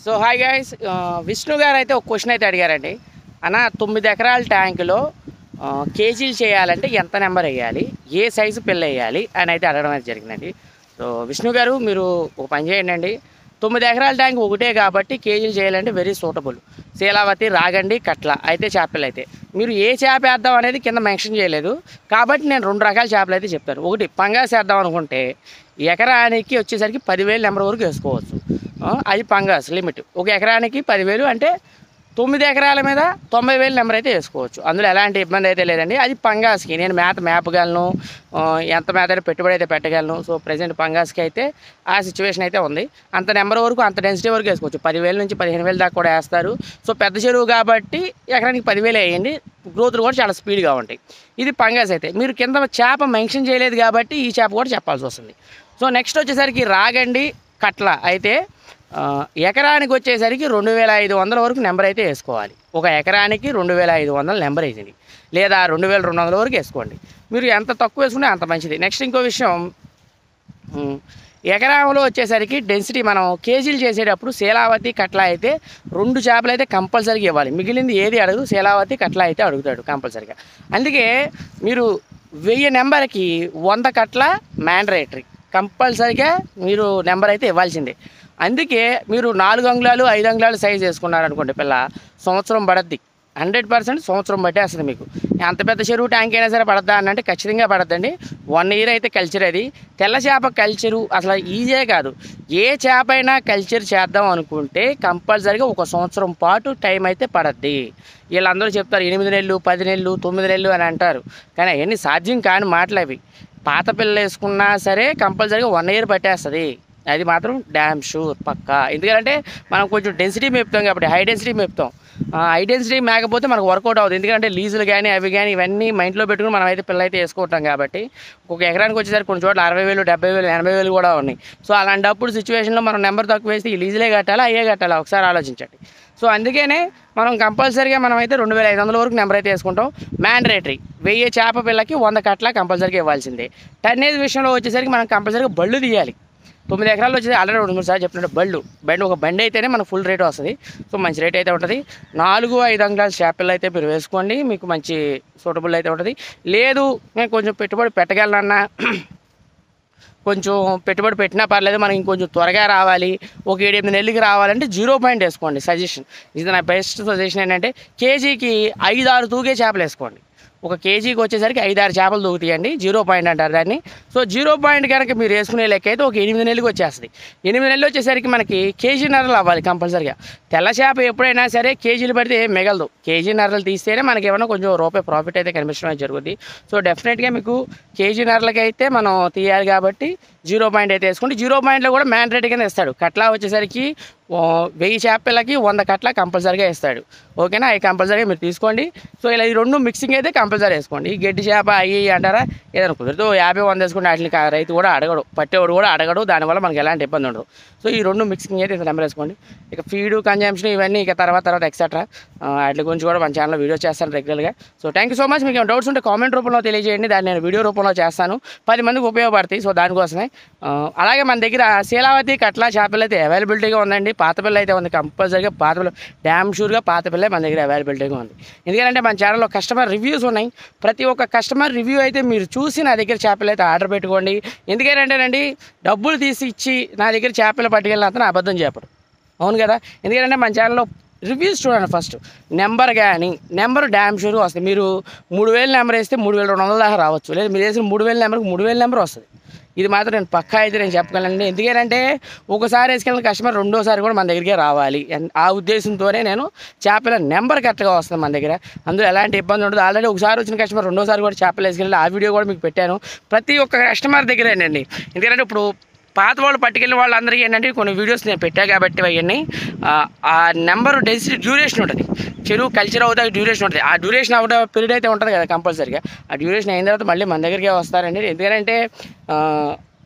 So hi guys, Vishnu గారు అయితే ఒక క్వశ్చన్ అయితే అడిగారండి. అన్న 9 ఎకరాల ట్యాంకులో కేజీలు చేయాలంటే ఎంత నెంబర్ వేయాలి, ఏ సైజు పిల్ల వేయాలి అని అయితే అడగడం అయితే జరిగిందండి. సో విష్ణు గారు మీరు ఒక పని చేయండి. 9 ఎకరాల ట్యాంక్ ఒకటే కాబట్టి కేజీలు చేయాలంటే వెరీ సూటబుల్. శీలావతి, రాగండి, కట్ల అయితే చేపలు అయితే మీరు ఏ చేప వేద్దాం అనేది కింద మెన్షన్ చేయలేదు కాబట్టి నేను 2 రకాల చేపలు అయితే చెప్తాను. ఒకటి పంగాస్ వేద్దాం అనుకుంటే ఎకరానికి వచ్చేసరికి 10,000 నెంబర్ వరకు వేసుకోవచ్చు. అది పంగాస్ లిమిట్. ఒక ఎకరానికి 10,000 అంటే 9 ఎకరాల మీద 90,000 నెంబర్ అయితే వేసుకోవచ్చు. అందులో ఎలాంటి ఇబ్బంది అయితే లేదండి. అది పంగాస్కి నేను మేపగలను, ఎంత మేత అయితే పెట్టుబడి అయితే పెట్టగలను. సో ప్రజెంట్ పంగాస్కి అయితే ఆ సిచ్యువేషన్ అయితే ఉంది. అంత నెంబర్ వరకు, అంత డెన్సిటీ వరకు వేసుకోవచ్చు. 10,000 నుంచి 15,000 దాకా కూడా వేస్తారు. సో పెద్ద చెరువు కాబట్టి ఎకరానికి 10,000 వేయండి. గ్రోత్లు కూడా చాలా స్పీడ్గా ఉంటాయి. ఇది పంగాస్ అయితే. మీరు కింద చేప మెన్షన్ చేయలేదు కాబట్టి ఈ చేప కూడా చెప్పాల్సి వస్తుంది. సో నెక్స్ట్ వచ్చేసరికి రాగండి, కట్ల అయితే ఎకరానికి వచ్చేసరికి 2,500 వరకు నెంబర్ అయితే వేసుకోవాలి. ఒక ఎకరానికి 2,500 నెంబర్ వేసింది, లేదా 2,200 వరకు వేసుకోండి. మీరు ఎంత తక్కువ వేసుకుంటే అంత మంచిది. నెక్స్ట్ ఇంకో విషయం, ఎకరాలో వచ్చేసరికి డెన్సిటీ మనం కేజీలు చేసేటప్పుడు శీలావతి, కట్ల అయితే 2 చేపలు అయితే కంపల్సరీగా ఇవ్వాలి. మిగిలింది ఏది అడగదు, శీలావతి, కట్ల అయితే అడుగుతాడు కంపల్సరీగా. అందుకే మీరు 1000 నెంబర్కి 100 కట్ల మ్యాండరేటరీ కంపల్సరీగా మీరు నెంబర్ అయితే ఇవ్వాల్సిందే. అందుకే మీరు 4 అంగుళాలు 5 అంగుళాలు సైజ్ వేసుకున్నారనుకోండి పిల్ల, సంవత్సరం పడద్ది. 100% సంవత్సరం బట్టే వస్తుంది మీకు. అంత పెద్ద చెరువు ట్యాంక్ అయినా సరే పడద్దా అని అంటే ఖచ్చితంగా పడద్దండి. 1 ఇయర్ అయితే కల్చర్. అది తెల్ల చేప కల్చరు అసలు ఈజీ కాదు. ఏ చేప అయినా కల్చర్ చేద్దాం అనుకుంటే కంపల్సరీగా 1 సంవత్సరం పాటు టైం అయితే పడద్ది. వీళ్ళందరూ చెప్తారు 8 నెలలు, 10 నెలలు, 9 నెలలు అని అంటారు. కానీ అవన్నీ సాధ్యం కాని మాటలు అవి. పాత పిల్లలు వేసుకున్నా సరే కంపల్సరీగా 1 ఇయర్ పట్టేస్తుంది. అది మాత్రం డ్యామ్ షూర్ పక్కా. ఎందుకంటే మనం కొంచెం డెన్సిటీ మేపుతాం కాబట్టి, హై డెన్సిటీ మేపుతాం. హై డెన్సిటీ మేకపోతే మనకు వర్కౌట్ అవుతుంది. ఎందుకంటే లీజులు కానీ అవి కానీ ఇవన్నీ మైండ్లో పెట్టుకుని మనం అయితే పిల్ల అయితే వేసుకుంటాం కాబట్టి. ఒక ఎకరానికి వచ్చేసరికి కొన్ని చోట్ల 60,000, 70,000, 80,000 కూడా ఉన్నాయి. సో అలాంటప్పుడు సిచ్యువేషన్లో మనం నెంబర్ తక్కువ వేస్తే ఈ లీజులే కట్టాలా, అయ్యే కట్టాలా, ఒకసారి ఆలోచించండి. సో అందుకనే మనం కంపల్సరీగా మనం అయితే 2,500 వరకు నెంబర్ అయితే వేసుకుంటాం. మ్యాండరేటరీ 1000 చేప పిల్లకి 100 కట్ల కంపల్సరీగా ఇవ్వాల్సిందే. టన్నేజ్ విషయంలో వచ్చేసరికి మనం కంపల్సరీగా బళ్ళు తీయాలి. 9 ఎకరాల్లో వచ్చేసి ఆల్రెడీ 2-3 సార్లు చెప్పినట్టు ఒక బండి అయితేనే మనకు ఫుల్ రేట్ వస్తుంది. సో మంచి రేట్ అయితే ఉంటుంది. 4-5 అంగుళాల చేపలు అయితే మీరు వేసుకోండి, మీకు మంచి సూటబుల్ అయితే ఉంటుంది. లేదు నేను కొంచెం పెట్టుబడి పెట్టగలనన్నా, కొంచెం పెట్టుబడి పెట్టినా పర్లేదు, మనకి ఇంకొంచెం త్వరగా రావాలి, ఒక 7-8 నెలలకి రావాలంటే 0 పాయింట్ వేసుకోండి. సజెషన్ ఇది నా బెస్ట్ సజెషన్. ఏంటంటే కేజీకి 5-6 తూగే చేపలు వేసుకోండి. ఒక కేజీకి వచ్చేసరికి 5-6 చేపలు దూకుతాయండి. 0 పాయింట్ అంటారు దాన్ని. సో 0 పాయింట్ కనుక మీరు వేసుకునే లెక్క అయితే ఒక 8 నెలలకు వచ్చేస్తుంది. 8 నెలలు వచ్చేసరికి మనకి కేజీన్నరలు అవ్వాలి కంపల్సరీగా. తెల్ల చేప ఎప్పుడైనా సరే కేజీలు పడితే ఏం మిగలదు. కేజీన్నరలు తీస్తేనే మనకి ఏమైనా కొంచెం రూపాయి ప్రాఫిట్ అయితే కనిపించడం జరుగుతుంది. సో డెఫినెట్గా మీకు కేజీన్నరలకి అయితే మనం తీయాలి కాబట్టి 0 పాయింట్ అయితే వేసుకోండి. 0 పాయింట్లో కూడా మ్యాండరేటరీ కింద ఇస్తాడు. కట్లా వచ్చేసరికి 1000 చేపలకి 100 కట్ల కంపల్సరీగా ఇస్తాడు. ఓకేనా, అవి కంపల్సరీగా మీరు తీసుకోండి. సో ఇలా ఈ 2 మిక్సింగ్ అయితే కంపల్సరీ వేసుకోండి. ఈ గడ్డి చేప అయ్యి అంటారా, ఏదైనా కుదిరితే 50-100 వేసుకుంటే వాటిని రైతు కూడా అడగడు, పట్టేవాడు కూడా అడగడు. దానివల్ల మనకి ఎలాంటి ఇబ్బంది ఉండదు. సో ఈ 2 మిక్సింగ్ అయితే ఇంత నెంబర్ వేసుకోండి. ఇక ఫీడు, కన్జంప్షన్ ఇవన్నీ ఇక తర్వాత ఎక్సెట్రా వాటి గురించి కూడా మన ఛానల్లో వీడియో చేస్తాను రెగ్యులర్గా. So thank you so much. మీకు డౌట్స్ ఉంటే కామెంట్ రూపంలో తెలియజేయండి, దాన్ని నేను వీడియో రూపంలో చేస్తాను. 10 మందికి ఉపయోగపడతాయి. సో దానికోసమే. అలాగే మన దగ్గర శీలావతి, కట్ల చేపలు అయితే అవైలబిలిటీగా ఉందండి. పాత పిల్ల అయితే ఉంది కంపల్సరీగా. పాత పిల్ల డ్యామ్ షూర్గా పాత పిల్ల మన దగ్గర అవైలబిలిటీగా ఉంది. ఎందుకంటే మన ఛానల్లో కస్టమర్ రివ్యూస్ ఉన్నాయి. ప్రతి ఒక్క కస్టమర్ రివ్యూ అయితే మీరు చూసి నా దగ్గర చేపలు అయితే ఆర్డర్ పెట్టుకోండి. ఎందుకంటేనండి డబ్బులు తీసి ఇచ్చి నా దగ్గర చేపలు పట్టుకెళ్ళిన అతను అబద్ధం చెప్పడు. అవును కదా. ఎందుకంటే మన ఛానల్లో రివ్యూస్ చూడండి. ఫస్ట్ నెంబర్ కానీ నెంబర్ డ్యామ్ షూర్గా వస్తుంది. మీరు 3,000 నెంబర్ వేస్తే 3,200 దాకా రావచ్చు. లేదా మీరు వేసిన 3,000 నెంబర్కి 3,000 నెంబర్ వస్తుంది. ఇది మాత్రం నేను పక్కా అయితే నేను చెప్పగలండి. ఎందుకంటే ఒకసారి వేసుకెళ్ళిన కస్టమర్ రెండోసారి కూడా మన దగ్గరికే రావాలి. ఆ ఉద్దేశంతోనే నేను చేపల నెంబర్ కరెక్ట్గా వస్తుంది మన దగ్గర. అందులో ఎలాంటి ఇబ్బంది ఉండదు. ఆల్రెడీ ఒకసారి వచ్చిన కస్టమర్ రెండోసారి కూడా చేపలు వేసుకెళ్ళి ఆ వీడియో కూడా మీకు పెట్టాను. ప్రతి ఒక్క కస్టమర్ దగ్గరేనండి. ఎందుకంటే ఇప్పుడు పాత వాళ్ళు పట్టుకెళ్ళిన వాళ్ళందరికీ ఏంటంటే కొన్ని వీడియోస్ నేను పెట్టాను కాబట్టి అవన్నీ ఆ నెంబర్ డెన్సిటీ డ్యూరేషన్ ఉంటుంది. చెరువు కల్చర్ అవుతాయి డ్యూరేషన్ ఉంటుంది. ఆ డ్యూరేషన్ అవుతా పీరియడ్ అయితే ఉంటుంది కదా కంపల్సరీగా. ఆ డ్యూరేషన్ అయిన తర్వాత మళ్ళీ మన దగ్గరికి వస్తారండి. ఎందుకంటే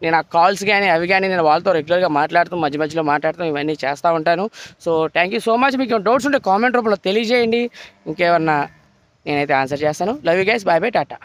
నేను ఆ కాల్స్ కానీ అవి కానీ నేను వాళ్ళతో రెగ్యులర్గా మధ్య మధ్యలో మాట్లాడుతూ ఇవన్నీ చేస్తూ ఉంటాను. So thank you so much. మీకు డౌట్స్ ఉంటే కామెంట్ రూపంలో తెలియజేయండి. ఇంకేమన్నా నేనైతే ఆన్సర్ చేస్తాను. Love you guys, bye bye, Tata.